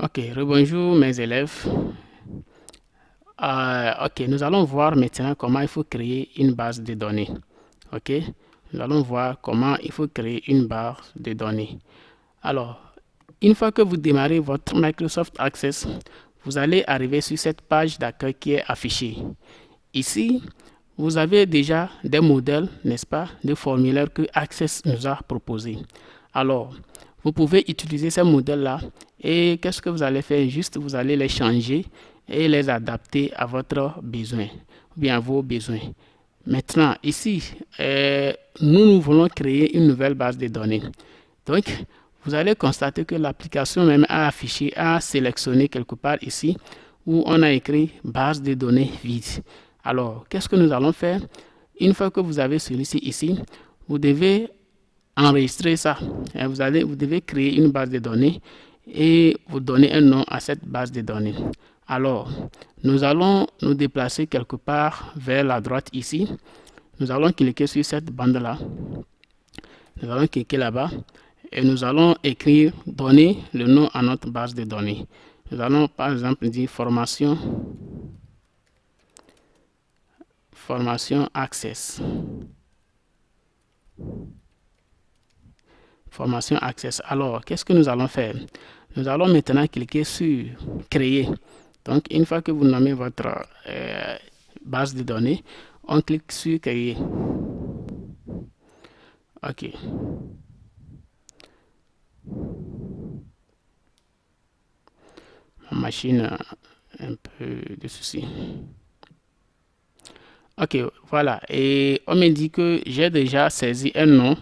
Ok, rebonjour mes élèves. Ok, nous allons voir maintenant comment il faut créer une base de données. Ok, nous allons voir comment il faut créer une base de données. Alors, une fois que vous démarrez votre Microsoft Access, vous allez arriver sur cette page d'accueil qui est affichée. Ici, vous avez déjà des modèles, n'est-ce pas, de formulaires que Access nous a proposés. Alors, vous pouvez utiliser ces modèles-là et qu'est-ce que vous allez faire? Juste, vous allez les changer et les adapter à votre besoin, ou bien à vos besoins. Maintenant, ici, nous voulons créer une nouvelle base de données. Donc, vous allez constater que l'application même a affiché, a sélectionné quelque part ici où on a écrit base de données vide. Alors, qu'est-ce que nous allons faire? Une fois que vous avez celui-ci ici, vous devez enregistrer ça. Vous devez créer une base de données et vous donner un nom à cette base de données. Alors, nous allons nous déplacer quelque part vers la droite ici. Nous allons cliquer sur cette bande-là. Nous allons cliquer là-bas et nous allons écrire, donner le nom à notre base de données. Nous allons par exemple dire formation Access. Formation Access. Alors, qu'est-ce que nous allons faire? Nous allons maintenant cliquer sur créer. Donc, une fois que vous nommez votre base de données, on clique sur créer. OK. Ma machine a un peu de soucis. Ok, voilà. Et on me dit que j'ai déjà saisi un nom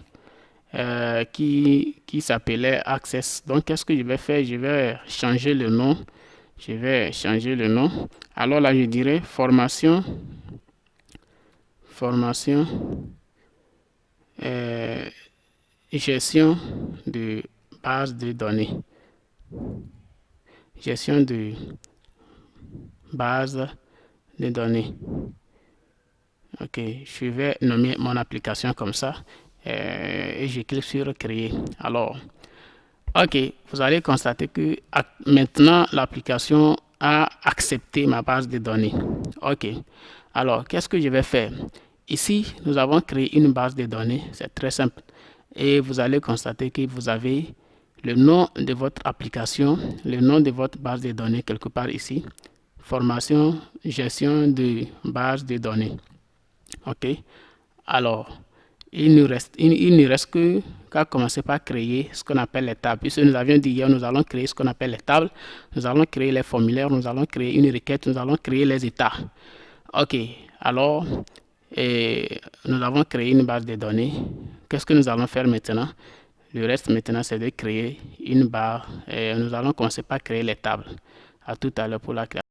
qui s'appelait Access. Donc, qu'est-ce que je vais faire? Je vais changer le nom. Alors là, je dirais formation gestion de base de données. Gestion de base de données. Ok, je vais nommer mon application comme ça et je clique sur créer. Alors, ok, vous allez constater que maintenant l'application a accepté ma base de données. Ok, alors qu'est-ce que je vais faire? Ici, nous avons créé une base de données, c'est très simple. Et vous allez constater que vous avez le nom de votre application, le nom de votre base de données quelque part ici. Formation, gestion de base de données. Ok, alors il ne reste qu'à commencer par créer ce qu'on appelle les tables. Puisque nous avions dit hier, nous allons créer ce qu'on appelle les tables, nous allons créer les formulaires, nous allons créer une requête, nous allons créer les états. Ok, alors nous avons créé une base de données. Qu'est-ce que nous allons faire maintenant? Le reste maintenant, c'est de créer une barre et nous allons commencer par créer les tables. À tout à l'heure pour la création.